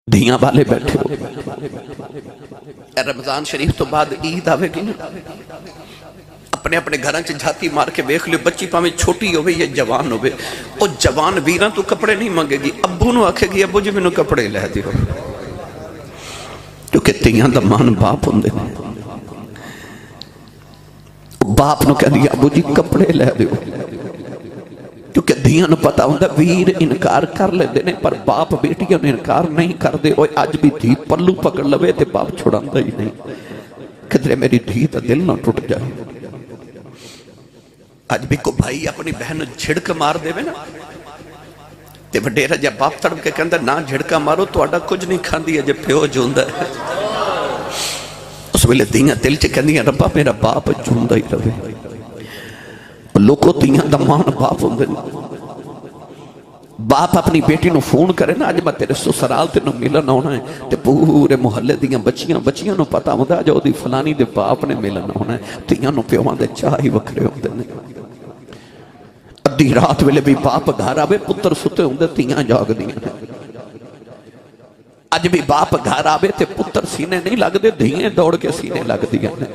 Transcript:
धियां वाले बैठे हो। रमजान शरीफ तो बाद ईद आवेगी ना, अपने अपने घर च झाती मार के वेख लियो, बच्ची भावें छोटी होवे या जवान होवे, वो जवान वीरां तू कपड़े नहीं मंगेगी, अब्बू नूं आखेगी अब्बू जी मैनूं कपड़े लै दिओ, क्योंकि धीआं दा मान बाप हुंदे ने। बाप नूं कहदी अब्बू जी कपड़े लै दिओ, क्योंकि धियां नूं पता हुंदा वीर इनकार कर लेंदे ने पर बाप बेटियां नूं इनकार नहीं करदे। ओए अज भी धी पल्लू पकड़ लवे ते बाप छुड़ांदा ही नहीं, किधरे मेरी धी दा दिल ना टुट जाए। अज भी को भाई अपनी बहन झिड़क मार देवे ना ते वडेरा जा बाप तड़प के कहंदा ना झिड़का मारो, तुहाडा कुछ नहीं खांदी अजे प्यो जिंदा है। उस वेले धियां दिल च कहंदियां रब्बा मेरा बाप जिंदा ही रहे। लोगों धियां दा मान बाप हुंदे ने। बाप अपनी बेटी नूं फोन करे ना अज मैं तेरे ससुराल तेनों मिलन आउणा है, ते पूरे मुहल्ले दियां बच्चियां नूं पता हुंदा जो ओदी फलानी दे बाप ने मिलन आउणा है। धियां नूं प्योआं दे चाह ही वखरे हुंदे ने। अद्धी रात वेले भी बाप घर आवे, पुत्र सुते हुंदे धियां जागदियां ने। अज भी बाप घर आवे ते पुत्र सीने नहीं लगदे, धियां दौड़ के सीने लगदियां ने।